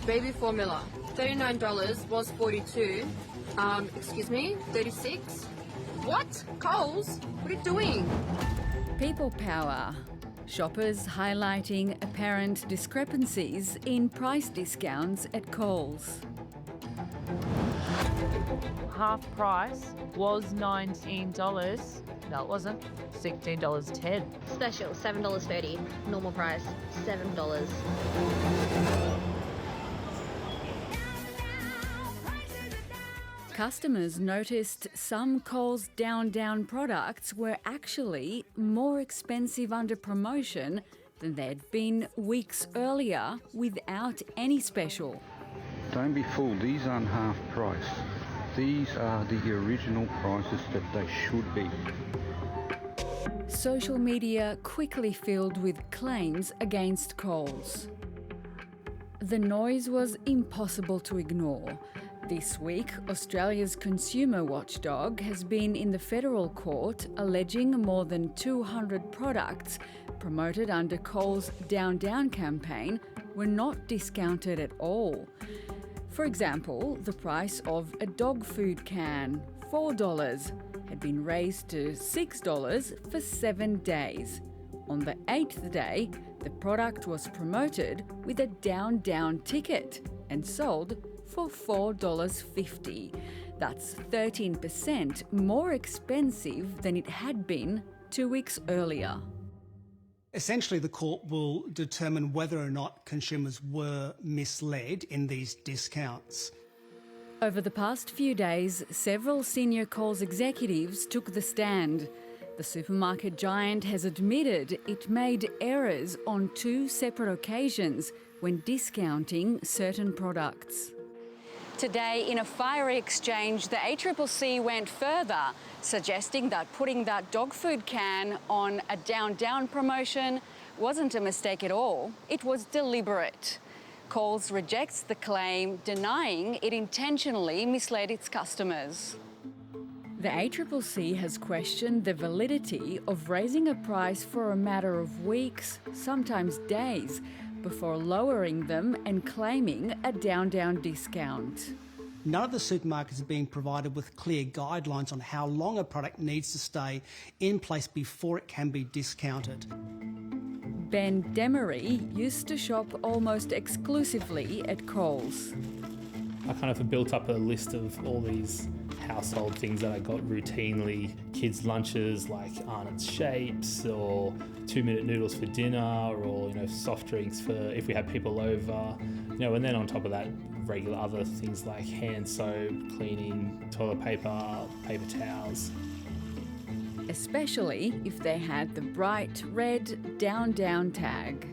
baby formula, $39 was $42. $36. What? Coles? What are you doing? People power. Shoppers highlighting apparent discrepancies in price discounts at Coles. Half price was $19. No, it wasn't. $16.10. Special, $7.30. Normal price, $7. Customers noticed some Coles Down products were actually more expensive under promotion than they'd been weeks earlier without any special. Don't be fooled, these aren't half price. These are the original prices that they should be. Social media quickly filled with claims against Coles. The noise was impossible to ignore. This week, Australia's consumer watchdog has been in the federal court alleging more than 200 products promoted under Coles' Down campaign were not discounted at all. For example, the price of a dog food can, $4, had been raised to $6 for 7 days. On the 8th day, the product was promoted with a Down ticket and sold for $4.50. That's 13% more expensive than it had been 2 weeks earlier. Essentially, the court will determine whether or not consumers were misled in these discounts. Over the past few days, several senior Coles executives took the stand. The supermarket giant has admitted it made errors on 2 separate occasions when discounting certain products. Today, in a fiery exchange, the ACCC went further, suggesting that putting that dog food can on a Down promotion wasn't a mistake at all. It was deliberate. Coles rejects the claim, denying it intentionally misled its customers. The ACCC has questioned the validity of raising a price for a matter of weeks, sometimes days, before lowering them and claiming a Down discount. None of the supermarkets are being provided with clear guidelines on how long a product needs to stay in place before it can be discounted. Ben Demery used to shop almost exclusively at Coles. I kind of built up a list of all these household things that I got routinely. Kids' lunches like Arnott's Shapes or 2-minute noodles for dinner, or soft drinks for if we had people over. And then on top of that, regular other things like hand soap, cleaning, toilet paper, paper towels. Especially if they had the bright red Down tag.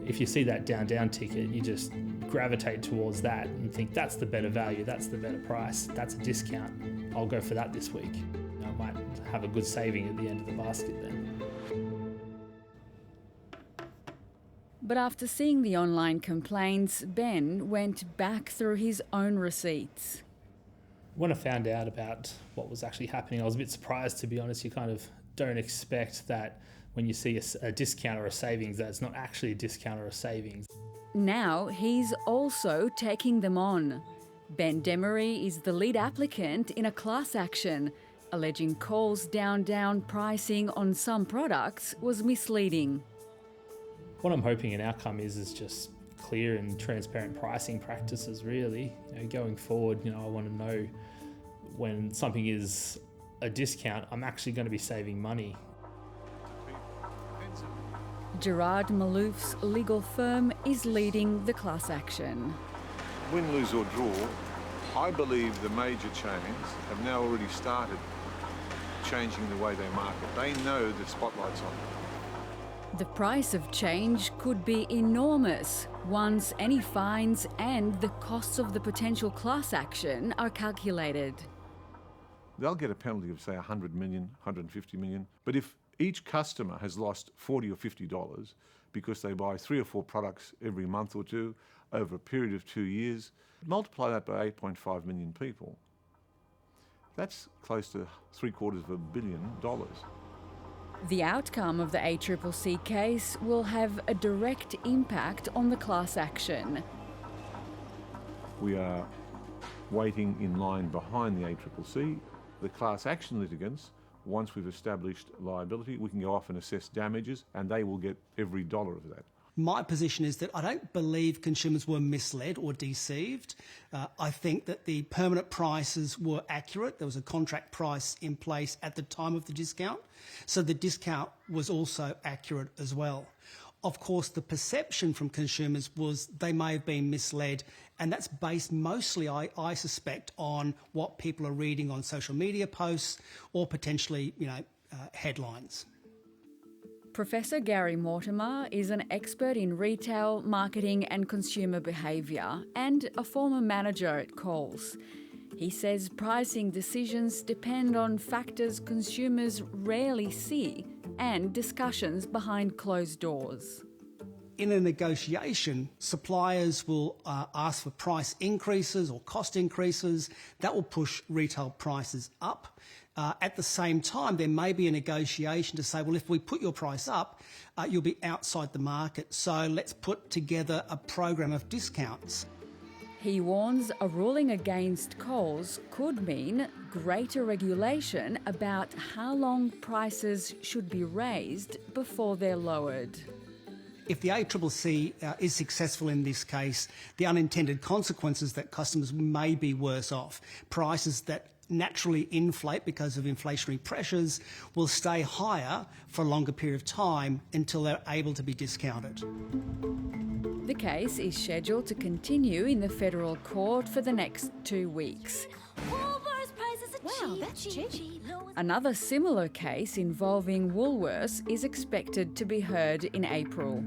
If you see that Down ticket, you just gravitate towards that and think that's the better value, that's the better price, that's a discount. I'll go for that this week. I might have a good saving at the end of the basket then. But after seeing the online complaints, Ben went back through his own receipts. When I found out about what was actually happening, I was a bit surprised, to be honest. You kind of don't expect that when you see a discount or a savings, that it's not actually a discount or a savings. Now he's also taking them on. Ben Demery is the lead applicant in a class action, alleging Coles' Down pricing on some products was misleading. What I'm hoping an outcome is just clear and transparent pricing practices, really. Going forward, I want to know when something is a discount, I'm actually going to be saving money. Gerard Malouf's legal firm is leading the class action. Win, lose or draw, I believe the major chains have now already started changing the way they market. They know the spotlight's on them. The price of change could be enormous once any fines and the costs of the potential class action are calculated. They'll get a penalty of, say, 100 million, 150 million. But if each customer has lost $40 or $50 because they buy 3 or 4 products every month or two over a period of 2 years, multiply that by 8.5 million people. That's close to $750 million. The outcome of the ACCC case will have a direct impact on the class action. We are waiting in line behind the ACCC. The class action litigants, once we've established liability, we can go off and assess damages, and they will get every dollar of that. My position is that I don't believe consumers were misled or deceived. I think that the permanent prices were accurate. There was a contract price in place at the time of the discount, so the discount was also accurate as well. Of course, the perception from consumers was they may have been misled, and that's based mostly, I suspect, on what people are reading on social media posts or potentially, headlines. Professor Gary Mortimer is an expert in retail, marketing and consumer behaviour and a former manager at Coles. He says pricing decisions depend on factors consumers rarely see and discussions behind closed doors. In a negotiation, suppliers will ask for price increases or cost increases. That will push retail prices up. At the same time, there may be a negotiation to say, well, if we put your price up, you'll be outside the market. So let's put together a program of discounts. He warns a ruling against Coles could mean greater regulation about how long prices should be raised before they're lowered. If the ACCC is successful in this case, the unintended consequences that customers may be worse off. Prices that naturally inflate because of inflationary pressures will stay higher for a longer period of time until they're able to be discounted. The case is scheduled to continue in the federal court for the next 2 weeks. Wow, that's cheap. Another similar case involving Woolworths is expected to be heard in April.